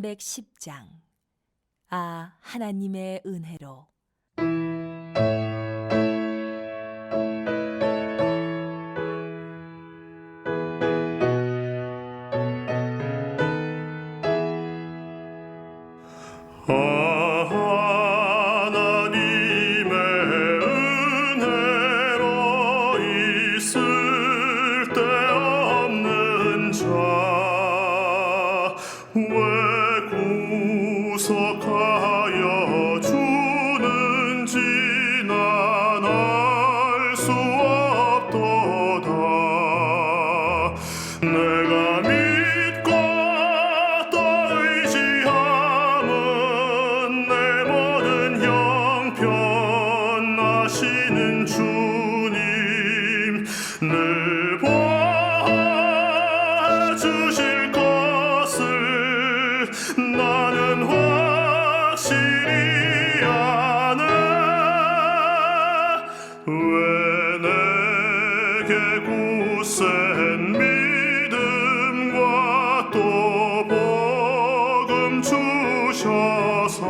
310장. 하나님의 은혜로. 하나님의 은혜로 있을 데 없는 자, 왜 구속하여 주는지 난 알 수 없도다. 내가 믿고 또 의지함은 내 모든 형편하시는 주님, 늘 보아주실 것을 나는 확실히 아네. 왜 내게 굳센 믿음과 또 복음 주셔서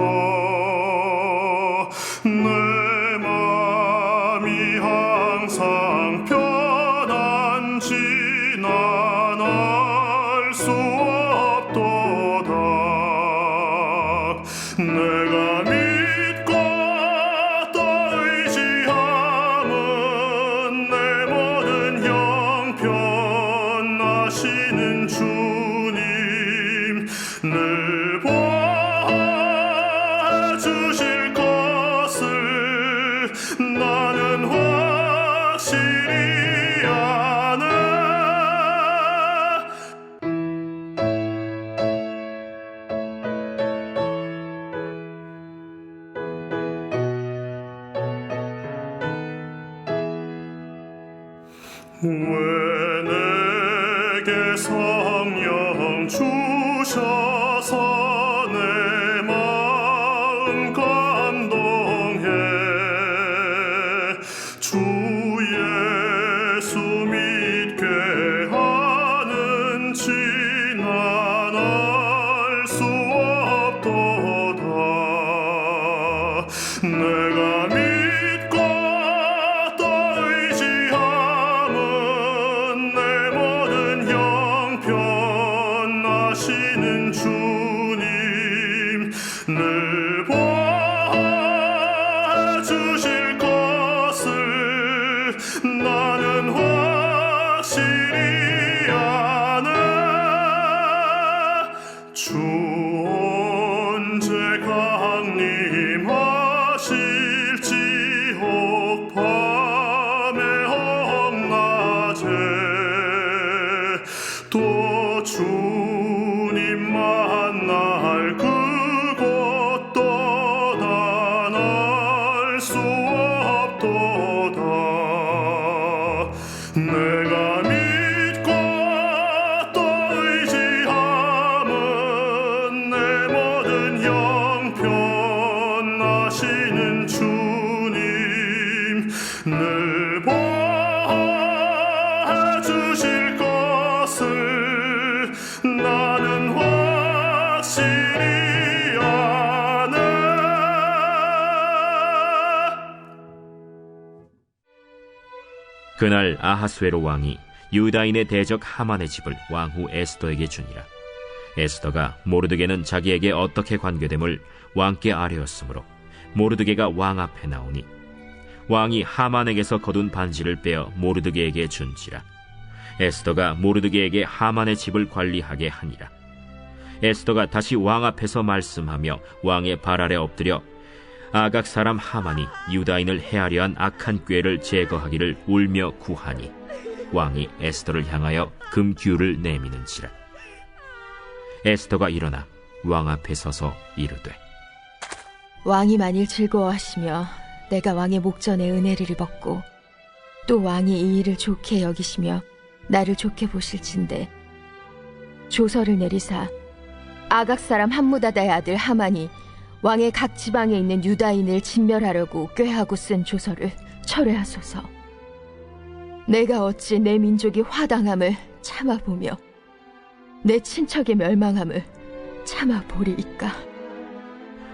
내 맘이 항상 편한지 난 알 수 없도다. 내가 믿고 또 의지함은 내 모든 형편하시는 주님, 늘 보아주실 것을 나는 확실히 아네. 왜 내게 성령 주셔서 내 마음 감동해. 주 예수 믿게 하는지 난 알 수 없도다. 내가 믿고 또 의지함은 내 모든 형편하시는 주님, 늘 보아주실 것을 나는 확실히 아네. 주 언제 강림하실지 혹 밤에 혹 낮에 또 주님 만날 그곳도 난 알 수 없도다. 내가 믿고 또 의지함은 내 모든 형편하시는 주님, 늘 보아주실 것을 나는 확실히 아네. 그날 아하스웨로 왕이 유다인의 대적 하만의 집을 왕후 에스더에게 주니라. 에스더가 모르드게는 자기에게 어떻게 관계됨을 왕께 아뢰었으므로 모르드게가 왕 앞에 나오니 왕이 하만에게서 거둔 반지를 빼어 모르드게에게 준지라. 에스더가 모르드게에게 하만의 집을 관리하게 하니라. 에스더가 다시 왕 앞에서 말씀하며 왕의 발 아래 엎드려 아각 사람 하만이 유다인을 해하려 한 악한 꾀를 제거하기를 울며 구하니 왕이 에스더를 향하여 금규를 내미는지라. 에스더가 일어나 왕 앞에 서서 이르되, 왕이 만일 즐거워하시며 내가 왕의 목전에 은혜를 입었고 또 왕이 이 일을 좋게 여기시며 나를 좋게 보실진대 조서를 내리사 아각 사람 함무다다의 아들 하만이 왕의 각 지방에 있는 유다인을 진멸하려고 꾀하고 쓴 조서를 철회하소서. 내가 어찌 내 민족이 화당함을 참아보며 내 친척의 멸망함을 참아 보리이까.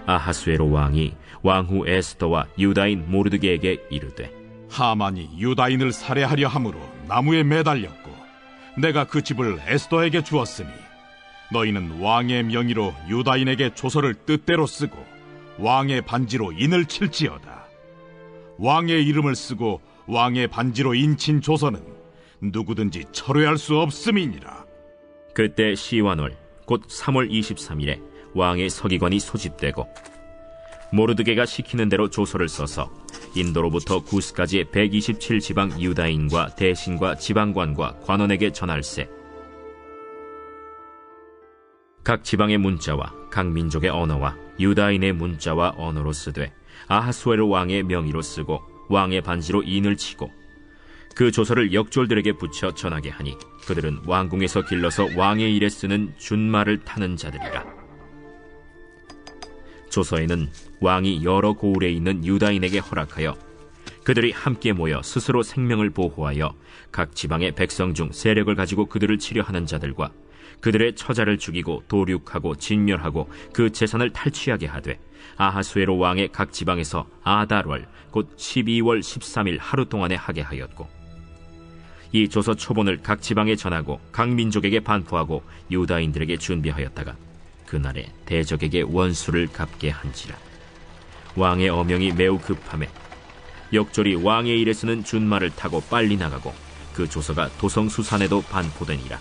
아하수에로 왕이 왕후 에스더와 유다인 모르드게에게 이르되 하만이 유다인을 살해하려 함으로 나무에 매달렸고 내가 그 집을 에스더에게 주었으니 너희는 왕의 명의로 유다인에게 조서를 뜻대로 쓰고 왕의 반지로 인을 칠지어다. 왕의 이름을 쓰고 왕의 반지로 인친 조서는 누구든지 철회할 수 없음이니라. 그때 시완월 곧 3월 23일에 왕의 서기관이 소집되고 모르드게가 시키는 대로 조서를 써서 인도로부터 구스까지의 127지방 유다인과 대신과 지방관과 관원에게 전할세. 각 지방의 문자와 각 민족의 언어와 유다인의 문자와 언어로 쓰되 아하수에로 왕의 명의로 쓰고 왕의 반지로 인을 치고 그 조서를 역졸들에게 붙여 전하게 하니 그들은 왕궁에서 길러서 왕의 일에 쓰는 준말을 타는 자들이라. 조서에는 왕이 여러 고을에 있는 유다인에게 허락하여 그들이 함께 모여 스스로 생명을 보호하여 각 지방의 백성 중 세력을 가지고 그들을 치려하는 자들과 그들의 처자를 죽이고 도륙하고 진멸하고 그 재산을 탈취하게 하되 아하수에로 왕의 각 지방에서 아달월 곧 12월 13일 하루 동안에 하게 하였고 이 조서 초본을 각 지방에 전하고 각 민족에게 반포하고 유다인들에게 준비하였다가 그날에 대적에게 원수를 갚게 한지라. 왕의 어명이 매우 급함에 역졸이 왕의 일에 쓰는 준말을 타고 빨리 나가고 그 조서가 도성수산에도 반포되니라.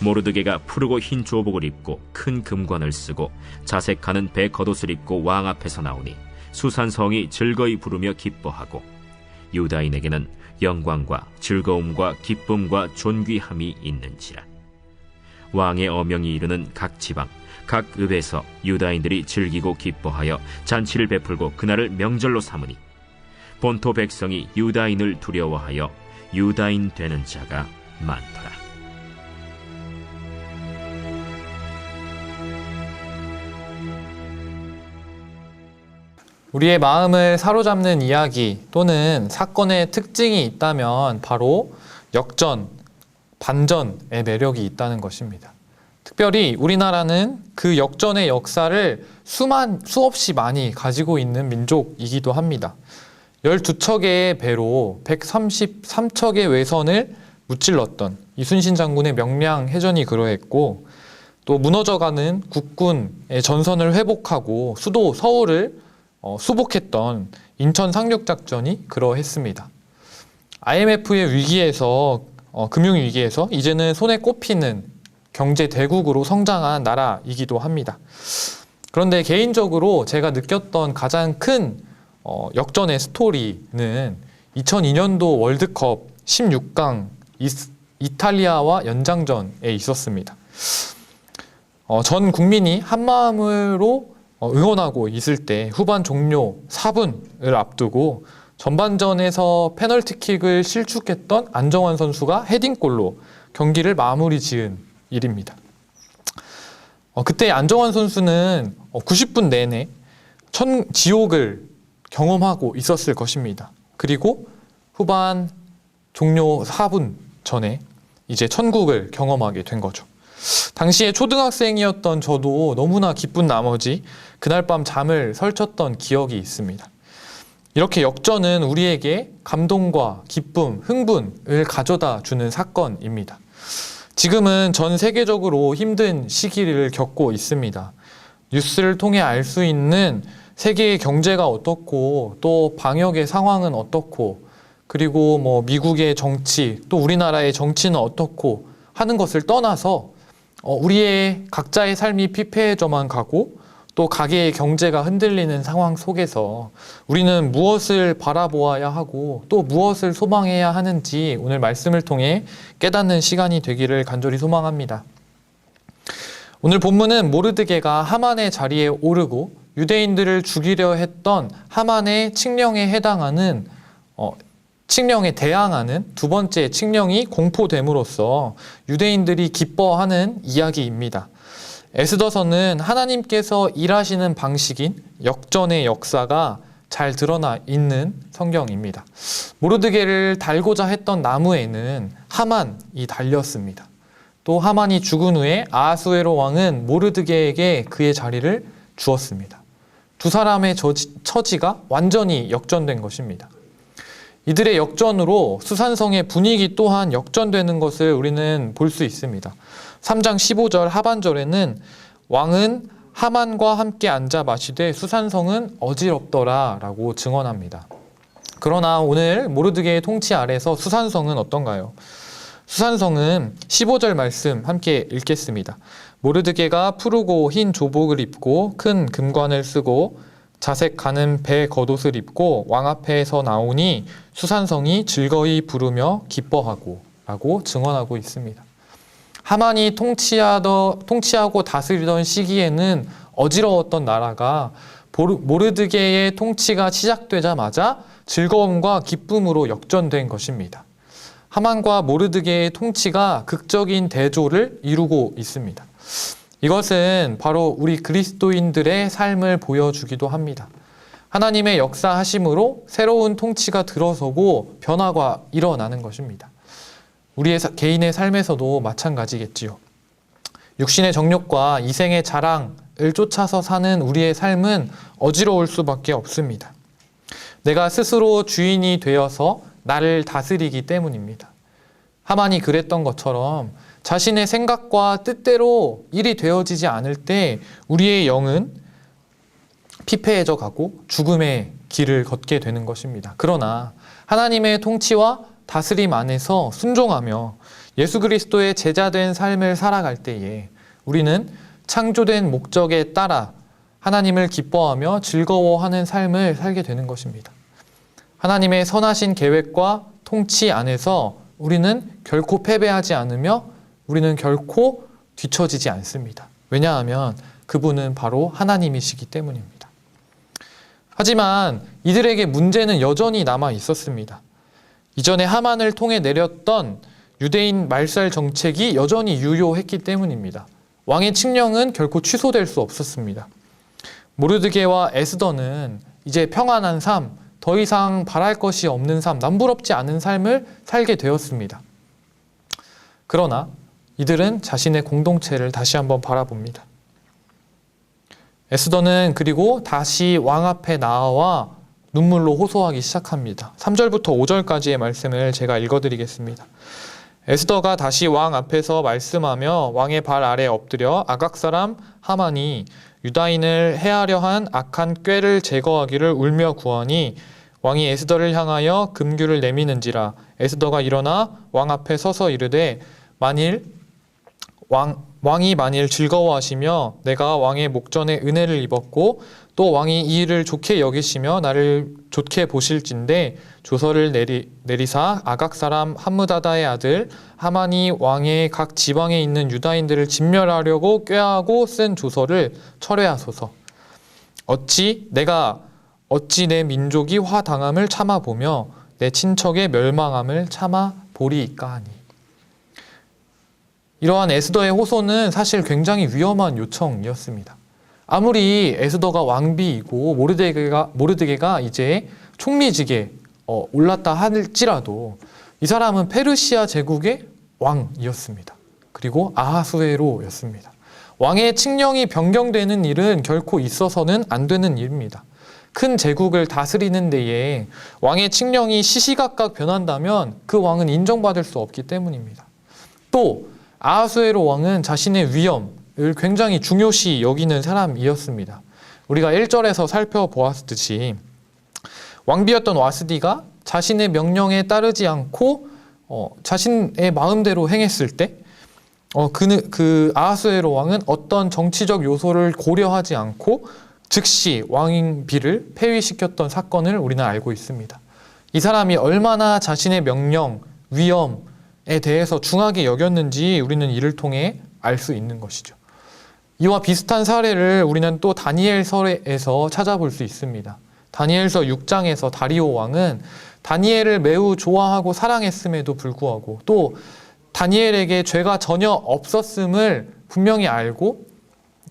모르드게가 푸르고 흰 조복을 입고 큰 금관을 쓰고 자색하는 배 겉옷을 입고 왕 앞에서 나오니 수산성이 즐거이 부르며 기뻐하고 유다인에게는 영광과 즐거움과 기쁨과 존귀함이 있는지라. 왕의 어명이 이르는 각 지방 각 읍에서 유다인들이 즐기고 기뻐하여 잔치를 베풀고 그날을 명절로 삼으니 본토 백성이 유다인을 두려워하여 유다인 되는 자가 많더라. 우리의 마음을 사로잡는 이야기 또는 사건의 특징이 있다면 바로 역전, 반전의 매력이 있다는 것입니다. 특별히 우리나라는 그 역전의 역사를 수없이 많이 가지고 있는 민족이기도 합니다. 12척의 배로 133척의 외선을 무찔렀던 이순신 장군의 명량해전이 그러했고 또 무너져가는 국군의 전선을 회복하고 수도 서울을 수복했던 인천 상륙작전이 그러했습니다. IMF의 위기에서 금융위기에서 이제는 손에 꼽히는 경제 대국으로 성장한 나라이기도 합니다. 그런데 개인적으로 제가 느꼈던 가장 큰 역전의 스토리는 2002년도 월드컵 16강 이탈리아와 연장전에 있었습니다. 전 국민이 한마음으로 응원하고 있을 때 후반 종료 4분을 앞두고 전반전에서 페널티킥을 실축했던 안정환 선수가 헤딩골로 경기를 마무리 지은 일입니다. 그때 안정환 선수는 90분 내내 지옥을 경험하고 있었을 것입니다. 그리고 후반 종료 4분 전에 이제 천국을 경험하게 된 거죠. 당시에 초등학생이었던 저도 너무나 기쁜 나머지 그날 밤 잠을 설쳤던 기억이 있습니다. 이렇게 역전은 우리에게 감동과 기쁨, 흥분을 가져다 주는 사건입니다. 지금은 전 세계적으로 힘든 시기를 겪고 있습니다. 뉴스를 통해 알 수 있는 세계의 경제가 어떻고 또 방역의 상황은 어떻고 그리고 미국의 정치 또 우리나라의 정치는 어떻고 하는 것을 떠나서 우리의 각자의 삶이 피폐해져만 가고 또 가계의 경제가 흔들리는 상황 속에서 우리는 무엇을 바라보아야 하고 또 무엇을 소망해야 하는지 오늘 말씀을 통해 깨닫는 시간이 되기를 간절히 소망합니다. 오늘 본문은 모르드게가 하만의 자리에 오르고 유대인들을 죽이려 했던 하만의 칙령에 해당하는 칙령에 대항하는 두 번째 칙령이 공포됨으로써 유대인들이 기뻐하는 이야기입니다. 에스더서는 하나님께서 일하시는 방식인 역전의 역사가 잘 드러나 있는 성경입니다. 모르드게를 달고자 했던 나무에는 하만이 달렸습니다. 또 하만이 죽은 후에 아하수에로 왕은 모르드게에게 그의 자리를 주었습니다. 두 사람의 처지가 완전히 역전된 것입니다. 이들의 역전으로 수산성의 분위기 또한 역전되는 것을 우리는 볼 수 있습니다. 3장 15절 하반절에는 왕은 하만과 함께 앉아 마시되 수산성은 어지럽더라 라고 증언합니다. 그러나 오늘 모르드게의 통치 아래서 수산성은 어떤가요? 수산성은 15절 말씀 함께 읽겠습니다. 모르드게가 푸르고 흰 조복을 입고 큰 금관을 쓰고 자색 가는 배 겉옷을 입고 왕 앞에서 나오니 수산성이 즐거이 부르며 기뻐하고 라고 증언하고 있습니다. 하만이 통치하고 다스리던 시기에는 어지러웠던 나라가 모르드게의 통치가 시작되자마자 즐거움과 기쁨으로 역전된 것입니다. 하만과 모르드게의 통치가 극적인 대조를 이루고 있습니다. 이것은 바로 우리 그리스도인들의 삶을 보여주기도 합니다. 하나님의 역사하심으로 새로운 통치가 들어서고 변화가 일어나는 것입니다. 우리의 개인의 삶에서도 마찬가지겠지요. 육신의 정욕과 이생의 자랑을 쫓아서 사는 우리의 삶은 어지러울 수밖에 없습니다. 내가 스스로 주인이 되어서 나를 다스리기 때문입니다. 하만이 그랬던 것처럼 자신의 생각과 뜻대로 일이 되어지지 않을 때 우리의 영은 피폐해져 가고 죽음의 길을 걷게 되는 것입니다. 그러나 하나님의 통치와 다스림 안에서 순종하며 예수 그리스도의 제자된 삶을 살아갈 때에 우리는 창조된 목적에 따라 하나님을 기뻐하며 즐거워하는 삶을 살게 되는 것입니다. 하나님의 선하신 계획과 통치 안에서 우리는 결코 패배하지 않으며 우리는 결코 뒤처지지 않습니다. 왜냐하면 그분은 바로 하나님이시기 때문입니다. 하지만 이들에게 문제는 여전히 남아 있었습니다. 이전에 하만을 통해 내렸던 유대인 말살 정책이 여전히 유효했기 때문입니다. 왕의 칙령은 결코 취소될 수 없었습니다. 모르드게와 에스더는 이제 평안한 삶, 더 이상 바랄 것이 없는 삶, 남부럽지 않은 삶을 살게 되었습니다. 그러나 이들은 자신의 공동체를 다시 한번 바라봅니다. 에스더는 그리고 다시 왕 앞에 나와 눈물로 호소하기 시작합니다. 3절부터 5절까지의 말씀을 제가 읽어드리겠습니다. 에스더가 다시 왕 앞에서 말씀하며 왕의 발 아래 엎드려 아각 사람 하만이 유다인을 해하려 한 악한 꾀를 제거하기를 울며 구하니 왕이 에스더를 향하여 금규를 내미는지라. 에스더가 일어나 왕 앞에 서서 이르되 왕이 만일 즐거워하시며 내가 왕의 목전에 은혜를 입었고 또 왕이 이 일을 좋게 여기시며 나를 좋게 보실진대 조서를 내리사 아각 사람 함므다다의 아들 하만이 왕의 각 지방에 있는 유다인들을 진멸하려고 꾀하고 쓴 조서를 철회하소서. 어찌 내 민족이 화당함을 참아보며 내 친척의 멸망함을 참아보리이까 하니. 이러한 에스더의 호소는 사실 굉장히 위험한 요청이었습니다. 아무리 에스더가 왕비이고 모르드게가 이제 총리직에 올랐다 할지라도 이 사람은 페르시아 제국의 왕이었습니다. 그리고 아하수에로였습니다. 왕의 칙령이 변경되는 일은 결코 있어서는 안 되는 일입니다. 큰 제국을 다스리는 데에 왕의 칙령이 시시각각 변한다면 그 왕은 인정받을 수 없기 때문입니다. 또 아하수에로 왕은 자신의 위엄을 굉장히 중요시 여기는 사람이었습니다. 우리가 1절에서 살펴보았듯이 왕비였던 와스디가 자신의 명령에 따르지 않고 자신의 마음대로 행했을 때 그 아하수에로 왕은 어떤 정치적 요소를 고려하지 않고 즉시 왕비를 폐위시켰던 사건을 우리는 알고 있습니다. 이 사람이 얼마나 자신의 명령, 위엄에 대해서 중하게 여겼는지 우리는 이를 통해 알 수 있는 것이죠. 이와 비슷한 사례를 우리는 또 다니엘서에서 찾아볼 수 있습니다. 다니엘서 6장에서 다리오 왕은 다니엘을 매우 좋아하고 사랑했음에도 불구하고 또 다니엘에게 죄가 전혀 없었음을 분명히 알고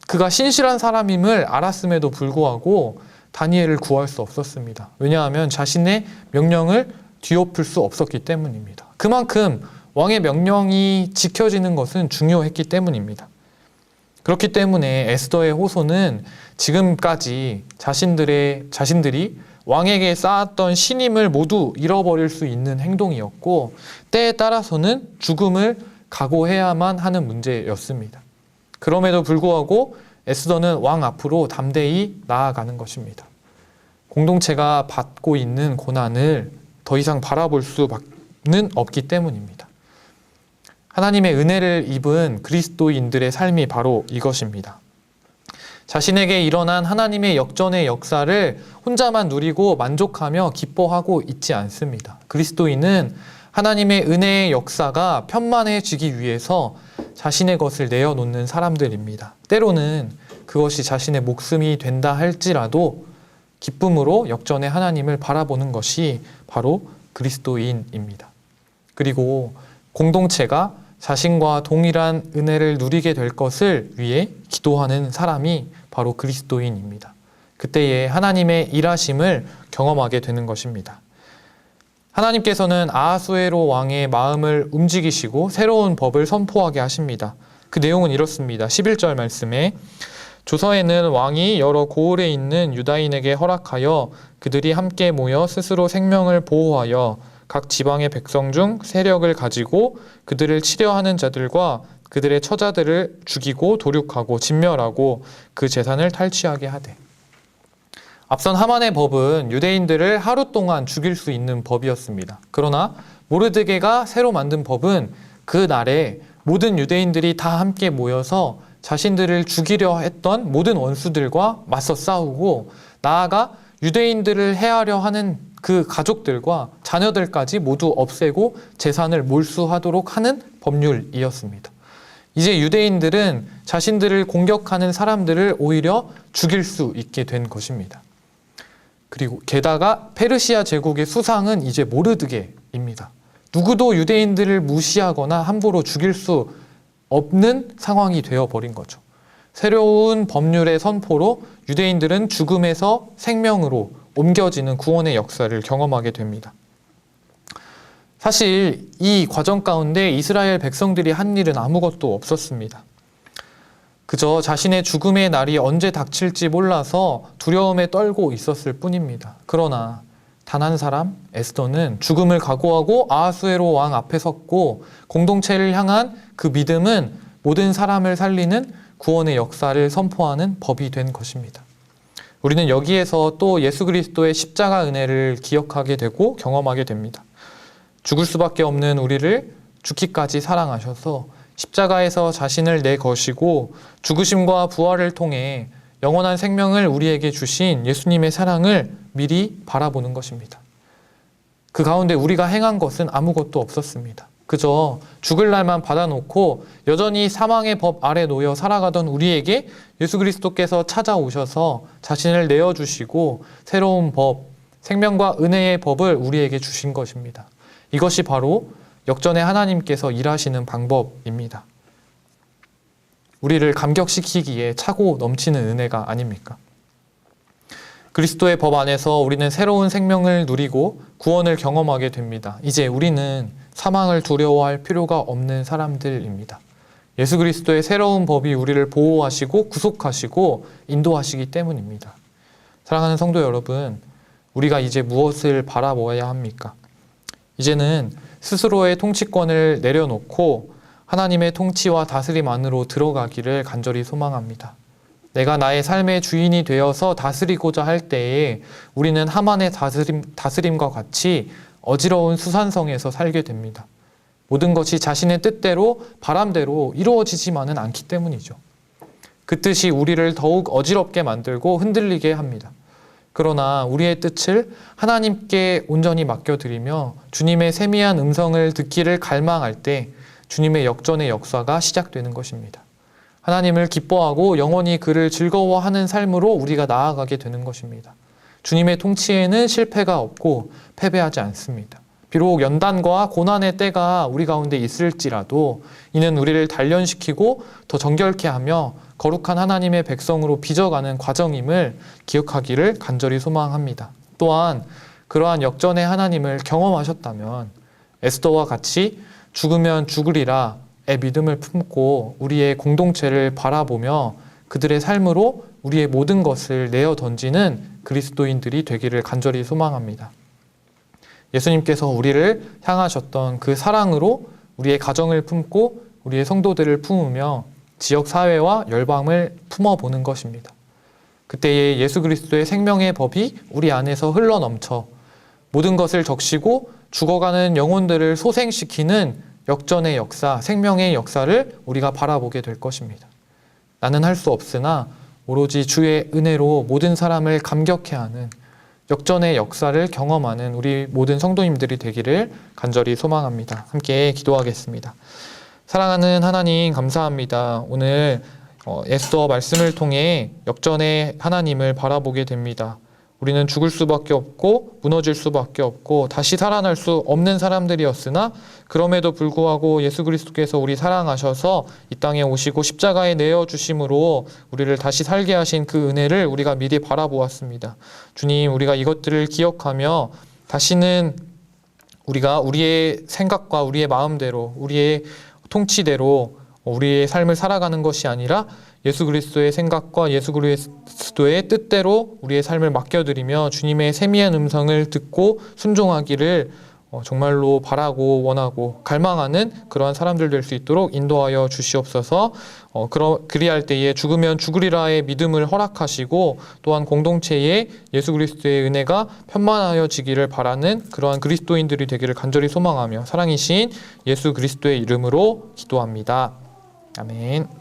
그가 신실한 사람임을 알았음에도 불구하고 다니엘을 구할 수 없었습니다. 왜냐하면 자신의 명령을 뒤엎을 수 없었기 때문입니다. 그만큼 왕의 명령이 지켜지는 것은 중요했기 때문입니다. 그렇기 때문에 에스더의 호소는 지금까지 자신들이 왕에게 쌓았던 신임을 모두 잃어버릴 수 있는 행동이었고, 때에 따라서는 죽음을 각오해야만 하는 문제였습니다. 그럼에도 불구하고 에스더는 왕 앞으로 담대히 나아가는 것입니다. 공동체가 받고 있는 고난을 더 이상 바라볼 수는 없기 때문입니다. 하나님의 은혜를 입은 그리스도인들의 삶이 바로 이것입니다. 자신에게 일어난 하나님의 역전의 역사를 혼자만 누리고 만족하며 기뻐하고 있지 않습니다. 그리스도인은 하나님의 은혜의 역사가 편만해지기 위해서 자신의 것을 내어놓는 사람들입니다. 때로는 그것이 자신의 목숨이 된다 할지라도 기쁨으로 역전의 하나님을 바라보는 것이 바로 그리스도인입니다. 그리고 공동체가 자신과 동일한 은혜를 누리게 될 것을 위해 기도하는 사람이 바로 그리스도인입니다. 그때에 하나님의 일하심을 경험하게 되는 것입니다. 하나님께서는 아하수에로 왕의 마음을 움직이시고 새로운 법을 선포하게 하십니다. 그 내용은 이렇습니다. 11절 말씀에 조서에는 왕이 여러 고을에 있는 유다인에게 허락하여 그들이 함께 모여 스스로 생명을 보호하여 각 지방의 백성 중 세력을 가지고 그들을 치려하는 자들과 그들의 처자들을 죽이고 도륙하고 진멸하고 그 재산을 탈취하게 하되. 앞선 하만의 법은 유대인들을 하루 동안 죽일 수 있는 법이었습니다. 그러나 모르드게가 새로 만든 법은 그 날에 모든 유대인들이 다 함께 모여서 자신들을 죽이려 했던 모든 원수들과 맞서 싸우고, 나아가 유대인들을 해하려 하는 그 가족들과 자녀들까지 모두 없애고 재산을 몰수하도록 하는 법률이었습니다. 이제 유대인들은 자신들을 공격하는 사람들을 오히려 죽일 수 있게 된 것입니다. 그리고 게다가 페르시아 제국의 수상은 이제 모르드게입니다. 누구도 유대인들을 무시하거나 함부로 죽일 수 없는 상황이 되어버린 거죠. 새로운 법률의 선포로 유대인들은 죽음에서 생명으로 옮겨지는 구원의 역사를 경험하게 됩니다. 사실 이 과정 가운데 이스라엘 백성들이 한 일은 아무것도 없었습니다. 그저 자신의 죽음의 날이 언제 닥칠지 몰라서 두려움에 떨고 있었을 뿐입니다. 그러나 단 한 사람, 에스더는 죽음을 각오하고 아하수에로 왕 앞에 섰고, 공동체를 향한 그 믿음은 모든 사람을 살리는 구원의 역사를 선포하는 법이 된 것입니다. 우리는 여기에서 또 예수 그리스도의 십자가 은혜를 기억하게 되고 경험하게 됩니다. 죽을 수밖에 없는 우리를 죽기까지 사랑하셔서 십자가에서 자신을 내거시고 죽으심과 부활을 통해 영원한 생명을 우리에게 주신 예수님의 사랑을 미리 바라보는 것입니다. 그 가운데 우리가 행한 것은 아무것도 없었습니다. 그저 죽을 날만 받아놓고 여전히 사망의 법 아래 놓여 살아가던 우리에게 예수 그리스도께서 찾아오셔서 자신을 내어주시고 새로운 법, 생명과 은혜의 법을 우리에게 주신 것입니다. 이것이 바로 역전의 하나님께서 일하시는 방법입니다. 우리를 감격시키기에 차고 넘치는 은혜가 아닙니까? 그리스도의 법 안에서 우리는 새로운 생명을 누리고 구원을 경험하게 됩니다. 이제 우리는 사망을 두려워할 필요가 없는 사람들입니다. 예수 그리스도의 새로운 법이 우리를 보호하시고 구속하시고 인도하시기 때문입니다. 사랑하는 성도 여러분, 우리가 이제 무엇을 바라보아야 합니까? 이제는 스스로의 통치권을 내려놓고 하나님의 통치와 다스림 안으로 들어가기를 간절히 소망합니다. 내가 나의 삶의 주인이 되어서 다스리고자 할 때에 우리는 하만의 다스림과 같이 어지러운 수산성에서 살게 됩니다. 모든 것이 자신의 뜻대로 바람대로 이루어지지만은 않기 때문이죠. 그 뜻이 우리를 더욱 어지럽게 만들고 흔들리게 합니다. 그러나 우리의 뜻을 하나님께 온전히 맡겨드리며 주님의 세미한 음성을 듣기를 갈망할 때 주님의 역전의 역사가 시작되는 것입니다. 하나님을 기뻐하고 영원히 그를 즐거워하는 삶으로 우리가 나아가게 되는 것입니다. 주님의 통치에는 실패가 없고 패배하지 않습니다. 비록 연단과 고난의 때가 우리 가운데 있을지라도 이는 우리를 단련시키고 더 정결케 하며 거룩한 하나님의 백성으로 빚어가는 과정임을 기억하기를 간절히 소망합니다. 또한 그러한 역전의 하나님을 경험하셨다면 에스더와 같이 죽으면 죽으리라의 믿음을 품고 우리의 공동체를 바라보며 그들의 삶으로 우리의 모든 것을 내어 던지는 그리스도인들이 되기를 간절히 소망합니다. 예수님께서 우리를 향하셨던 그 사랑으로 우리의 가정을 품고 우리의 성도들을 품으며 지역 사회와 열방을 품어보는 것입니다. 그때에 예수 그리스도의 생명의 법이 우리 안에서 흘러넘쳐 모든 것을 적시고 죽어가는 영혼들을 소생시키는 역전의 역사, 생명의 역사를 우리가 바라보게 될 것입니다. 나는 할 수 없으나 오로지 주의 은혜로 모든 사람을 감격해 하는 역전의 역사를 경험하는 우리 모든 성도님들이 되기를 간절히 소망합니다. 함께 기도하겠습니다. 사랑하는 하나님, 감사합니다. 오늘 에스더 말씀을 통해 역전의 하나님을 바라보게 됩니다. 우리는 죽을 수밖에 없고 무너질 수밖에 없고 다시 살아날 수 없는 사람들이었으나 그럼에도 불구하고 예수 그리스도께서 우리 사랑하셔서 이 땅에 오시고 십자가에 내어주심으로 우리를 다시 살게 하신 그 은혜를 우리가 미리 바라보았습니다. 주님, 우리가 이것들을 기억하며 다시는 우리가 우리의 생각과 우리의 마음대로 우리의 통치대로 우리의 삶을 살아가는 것이 아니라 예수 그리스도의 생각과 예수 그리스도의 뜻대로 우리의 삶을 맡겨드리며 주님의 세미한 음성을 듣고 순종하기를 정말로 바라고 원하고 갈망하는 그러한 사람들 될 수 있도록 인도하여 주시옵소서. 그리할 때에 죽으면 죽으리라의 믿음을 허락하시고 또한 공동체에 예수 그리스도의 은혜가 편만하여지기를 바라는 그러한 그리스도인들이 되기를 간절히 소망하며 사랑이신 예수 그리스도의 이름으로 기도합니다. 아멘.